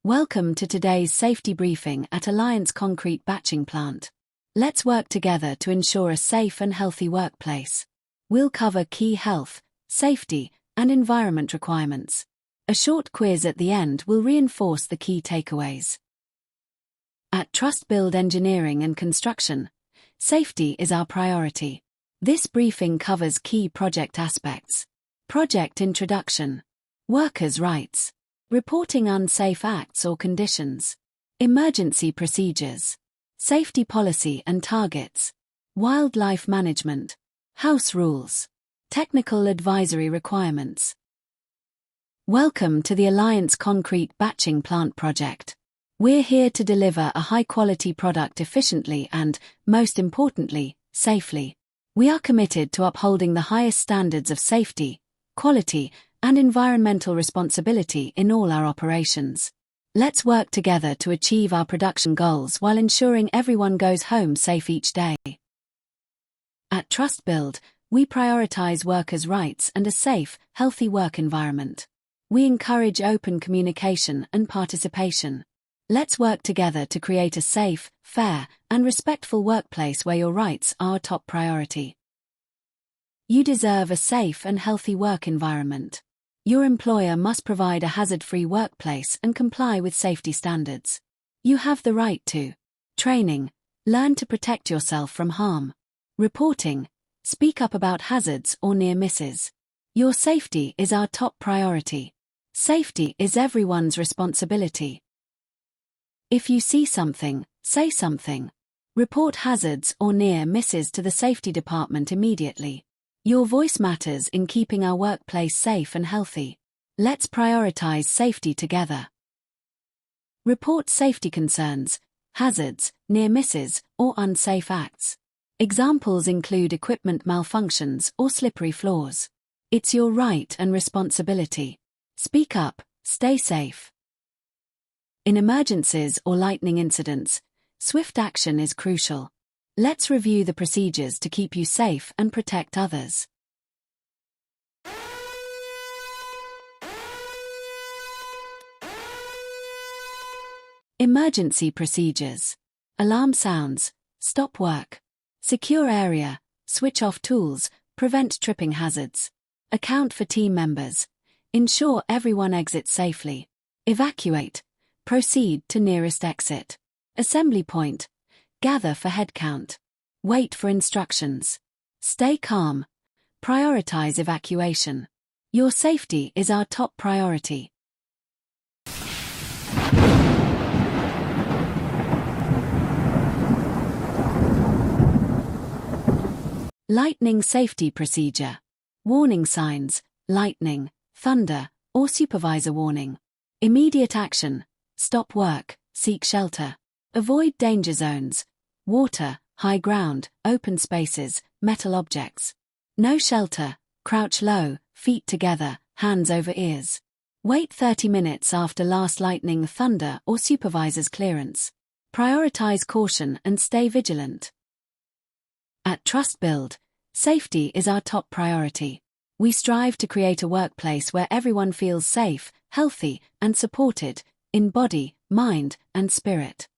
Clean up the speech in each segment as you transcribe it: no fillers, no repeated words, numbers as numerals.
Welcome to today's safety briefing at Alliance Concrete Batching Plant. Let's work together to ensure a safe and healthy workplace. We'll cover key health, safety, and environment requirements. A short quiz at the end will reinforce the key takeaways. At Trust Build Engineering and Construction, safety is our priority. This briefing covers key project aspects. Project introduction. Workers' rights. Reporting unsafe acts or conditions. Emergency procedures. Safety policy and targets. Wildlife management. House rules. Technical advisory requirements. Welcome to the Alliance Concrete Batching Plant project. We're here to deliver a high-quality product efficiently and, most importantly, safely. We are committed to upholding the highest standards of safety, quality, and environmental responsibility in all our operations. Let's work together to achieve our production goals while ensuring everyone goes home safe each day. At Trust Build, we prioritize workers' rights and a safe, healthy work environment. We encourage open communication and participation. Let's work together to create a safe, fair, and respectful workplace where your rights are a top priority. You deserve a safe and healthy work environment. Your employer must provide a hazard-free workplace and comply with safety standards. You have the right to training, learn to protect yourself from harm, reporting, speak up about hazards or near misses. Your safety is our top priority. Safety is everyone's responsibility. If you see something, say something. Report hazards or near misses to the safety department immediately. Your voice matters in keeping our workplace safe and healthy. Let's prioritize safety together. Report safety concerns, hazards, near misses, or unsafe acts. Examples include equipment malfunctions or slippery floors. It's your right and responsibility. Speak up, stay safe. In emergencies or lightning incidents, swift action is crucial. Let's review the procedures to keep you safe and protect others. Emergency procedures. Alarm sounds, stop work. Secure area, switch off tools, prevent tripping hazards. Account for team members. Ensure everyone exits safely. Evacuate. Proceed to nearest exit. Assembly point. Gather for head count. Wait for instructions. Stay calm. Prioritize evacuation. Your safety is our top priority. Lightning safety procedure. Warning signs, lightning, thunder, or supervisor warning. Immediate action. Stop work, seek shelter. Avoid danger zones. Water, high ground, open spaces, metal objects. No shelter. Crouch low, feet together, hands over ears. Wait 30 minutes after last lightning, thunder, or supervisor's clearance. Prioritize caution and stay vigilant. At Trust Build, safety is our top priority. We strive to create a workplace where everyone feels safe, healthy, and supported, in body, mind, and spirit.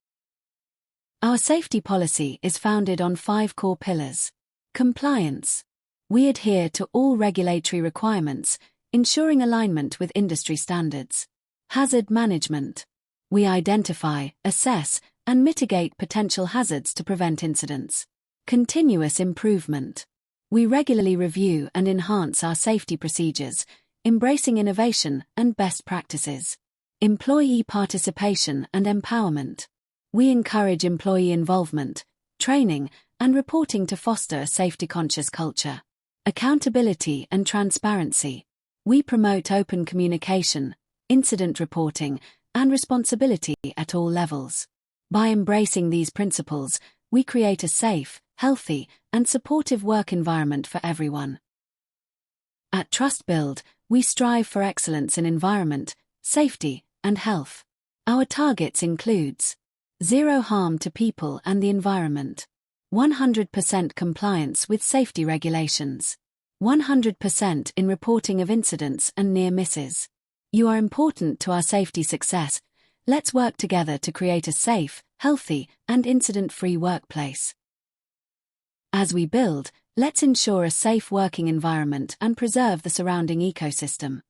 Our safety policy is founded on 5 core pillars. Compliance. We adhere to all regulatory requirements, ensuring alignment with industry standards. Hazard management. We identify, assess, and mitigate potential hazards to prevent incidents. Continuous improvement. We regularly review and enhance our safety procedures, embracing innovation and best practices. Employee participation and empowerment. We encourage employee involvement, training, and reporting to foster a safety-conscious culture. Accountability and transparency. We promote open communication, incident reporting, and responsibility at all levels. By embracing these principles, we create a safe, healthy, and supportive work environment for everyone. At Trust Build, we strive for excellence in environment, safety, and health. Our targets includes 0 harm to people and the environment, 100% compliance with safety regulations, 100% in reporting of incidents and near misses. You are important to our safety success. Let's work together to create a safe, healthy, and incident-free workplace. As we build, let's ensure a safe working environment and preserve the surrounding ecosystem.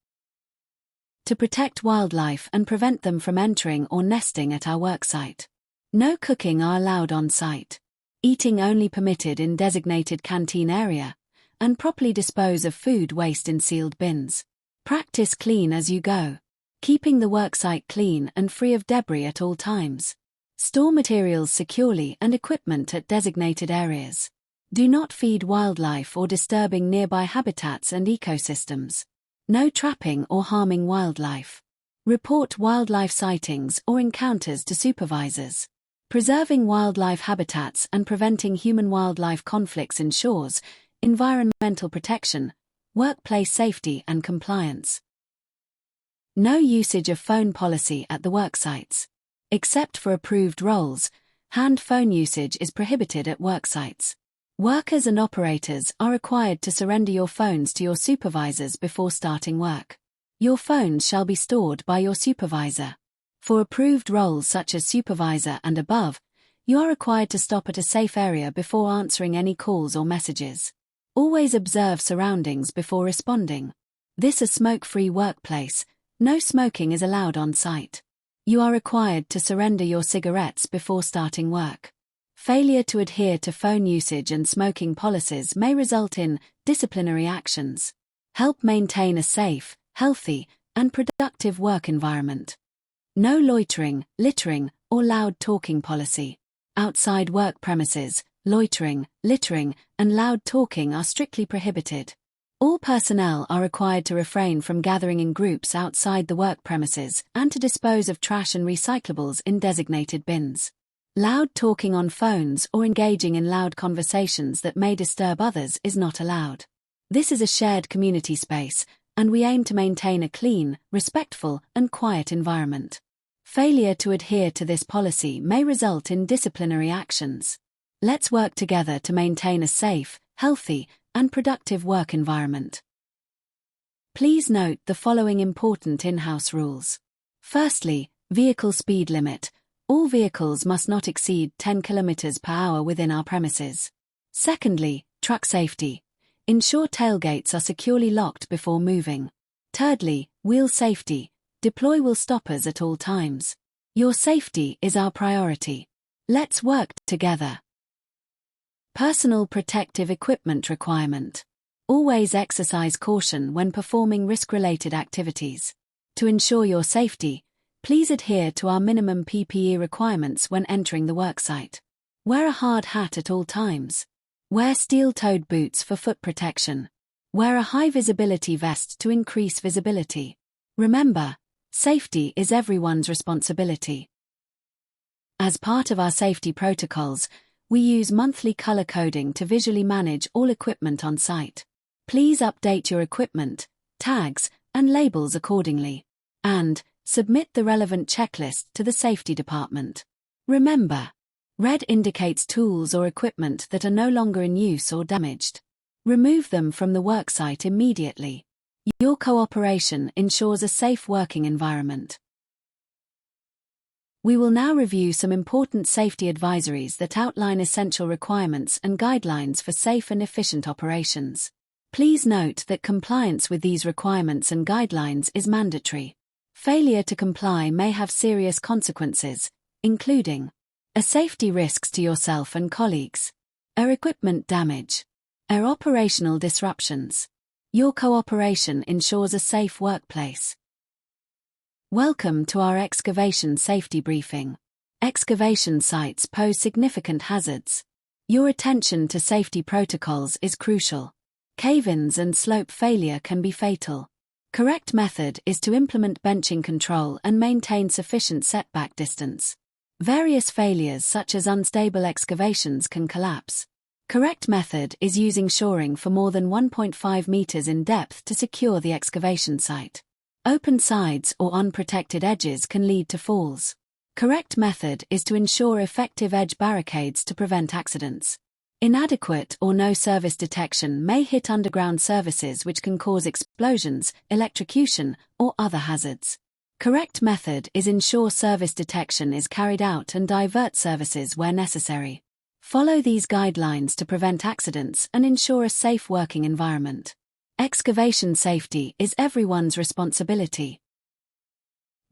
To protect wildlife and prevent them from entering or nesting at our worksite. No cooking are allowed on site. Eating only permitted in designated canteen area, and properly dispose of food waste in sealed bins. Practice clean as you go, keeping the worksite clean and free of debris at all times. Store materials securely and equipment at designated areas. Do not feed wildlife or disturbing nearby habitats and ecosystems. No trapping or harming wildlife. Report wildlife sightings or encounters to supervisors. Preserving wildlife habitats and preventing human-wildlife conflicts ensures environmental protection, workplace safety and compliance. No usage of phone policy at the worksites. Except for approved roles, hand phone usage is prohibited at worksites. Workers and operators are required to surrender your phones to your supervisors before starting work. Your phones shall be stored by your supervisor. For approved roles such as supervisor and above, you are required to stop at a safe area before answering any calls or messages. Always observe surroundings before responding. This is a smoke-free workplace. No smoking is allowed on site. You are required to surrender your cigarettes before starting work. Failure to adhere to phone usage and smoking policies may result in disciplinary actions. Help maintain a safe, healthy, and productive work environment. No loitering, littering, or loud talking policy. Outside work premises, loitering, littering, and loud talking are strictly prohibited. All personnel are required to refrain from gathering in groups outside the work premises and to dispose of trash and recyclables in designated bins. Loud talking on phones or engaging in loud conversations that may disturb others is not allowed. This is a shared community space, and we aim to maintain a clean, respectful, and quiet environment. Failure to adhere to this policy may result in disciplinary actions. Let's work together to maintain a safe, healthy, and productive work environment. Please note the following important in-house rules. Firstly, vehicle speed limit. All vehicles must not exceed 10 km per hour within our premises. Secondly, truck safety. Ensure tailgates are securely locked before moving. Thirdly, wheel safety. Deploy wheel stoppers at all times. Your safety is our priority. Let's work together. Personal protective equipment requirement. Always exercise caution when performing risk-related activities. To ensure your safety, please adhere to our minimum PPE requirements when entering the worksite. Wear a hard hat at all times. Wear steel-toed boots for foot protection. Wear a high-visibility vest to increase visibility. Remember, safety is everyone's responsibility. As part of our safety protocols, we use monthly color coding to visually manage all equipment on site. Please update your equipment, tags, and labels accordingly. And submit the relevant checklist to the safety department. Remember, red indicates tools or equipment that are no longer in use or damaged. Remove them from the worksite immediately. Your cooperation ensures a safe working environment. We will now review some important safety advisories that outline essential requirements and guidelines for safe and efficient operations. Please note that compliance with these requirements and guidelines is mandatory. Failure to comply may have serious consequences, including a safety risks to yourself and colleagues, equipment damage, operational disruptions. Your cooperation ensures a safe workplace. Welcome to our excavation safety briefing. Excavation sites pose significant hazards. Your attention to safety protocols is crucial. Cave-ins and slope failure can be fatal. Correct method is to implement benching control and maintain sufficient setback distance. Various failures such as unstable excavations can collapse. Correct method is using shoring for more than 1.5 meters in depth to secure the excavation site. Open sides or unprotected edges can lead to falls. Correct method is to ensure effective edge barricades to prevent accidents. Inadequate or no service detection may hit underground services which can cause explosions, electrocution, or other hazards. Correct method is ensure service detection is carried out and divert services where necessary. Follow these guidelines to prevent accidents and ensure a safe working environment. Excavation safety is everyone's responsibility.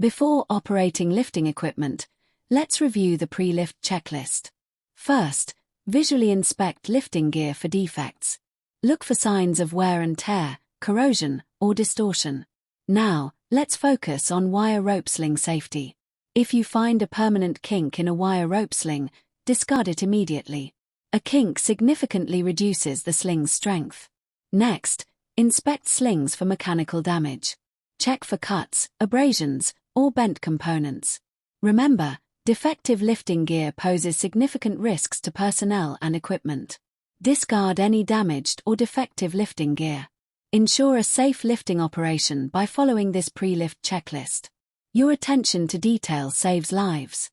Before operating lifting equipment, let's review the pre-lift checklist. First, visually inspect lifting gear for defects. Look for signs of wear and tear, corrosion, or distortion. Now, let's focus on wire rope sling safety. If you find a permanent kink in a wire rope sling, discard it immediately. A kink significantly reduces the sling's strength. Next, inspect slings for mechanical damage. Check for cuts, abrasions, or bent components. Remember, defective lifting gear poses significant risks to personnel and equipment. Discard any damaged or defective lifting gear. Ensure a safe lifting operation by following this pre-lift checklist. Your attention to detail saves lives.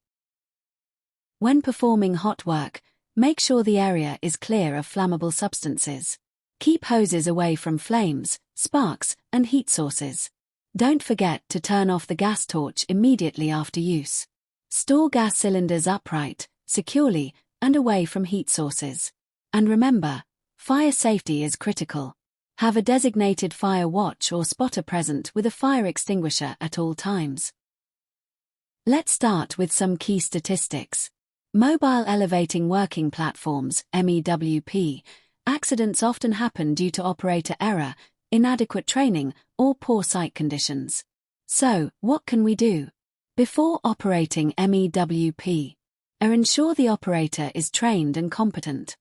When performing hot work, make sure the area is clear of flammable substances. Keep hoses away from flames, sparks, and heat sources. Don't forget to turn off the gas torch immediately after use. Store gas cylinders upright, securely, and away from heat sources. And remember, fire safety is critical. Have a designated fire watch or spotter present with a fire extinguisher at all times. Let's start with some key statistics. Mobile elevating working platforms, MEWP, accidents often happen due to operator error, inadequate training, or poor site conditions. So, what can we do? Before operating MEWP, ensure the operator is trained and competent.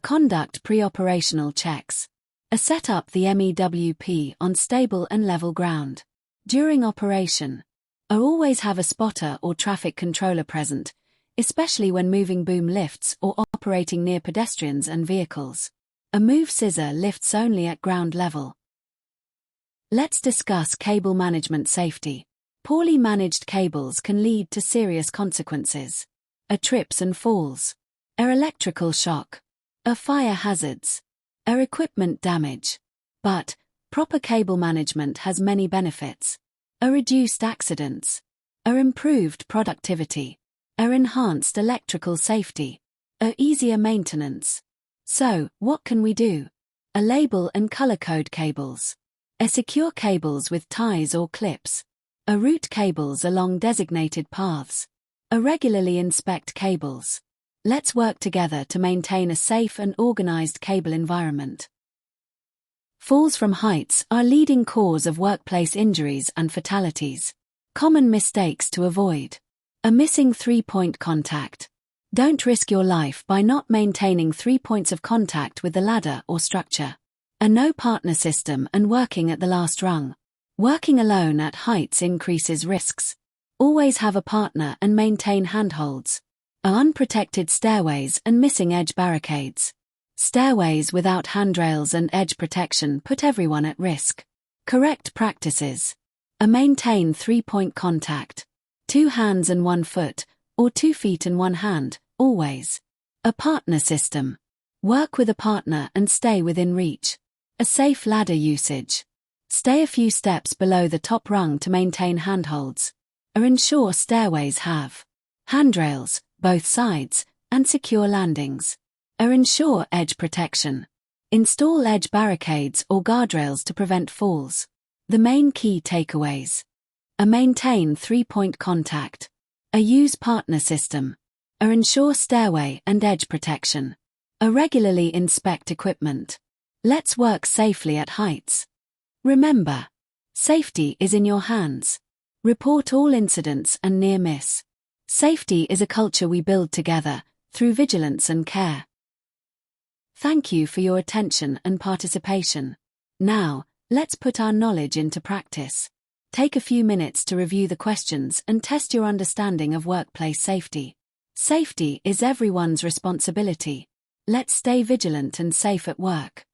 Conduct pre-operational checks. Set up the MEWP on stable and level ground. During operation, always have a spotter or traffic controller present, especially when moving boom lifts or operating near pedestrians and vehicles. A move scissor lifts only at ground level. Let's discuss cable management safety. Poorly managed cables can lead to serious consequences. Trips and falls. Electrical shock. Fire hazards. Equipment damage. But, proper cable management has many benefits. Reduced accidents. Improved productivity. Enhanced electrical safety. Easier maintenance. So, what can we do? Label and color code cables. Secure cables with ties or clips. Route cables along designated paths. Regularly inspect cables. Let's work together to maintain a safe and organized cable environment. Falls from heights are a leading cause of workplace injuries and fatalities. Common mistakes to avoid. A missing 3-point contact. Don't risk your life by not maintaining 3 points of contact with the ladder or structure. A no partner system and working at the last rung. Working alone at heights increases risks. Always have a partner and maintain handholds. Unprotected stairways and missing edge barricades. Stairways without handrails and edge protection put everyone at risk. Correct practices. Maintain 3-point contact. 2 hands and 1 foot, or 2 feet and 1 hand, always. A partner system. Work with a partner and stay within reach. A safe ladder usage. Stay a few steps below the top rung to maintain handholds. Ensure stairways have handrails, both sides, and secure landings. Ensure edge protection. Install edge barricades or guardrails to prevent falls. The main key takeaways. Maintain 3-point contact. Use partner system. Ensure stairway and edge protection. Regularly inspect equipment. Let's work safely at heights. Remember, safety is in your hands. Report all incidents and near miss. Safety is a culture we build together, through vigilance and care. Thank you for your attention and participation. Now, let's put our knowledge into practice. Take a few minutes to review the questions and test your understanding of workplace safety. Safety is everyone's responsibility. Let's stay vigilant and safe at work.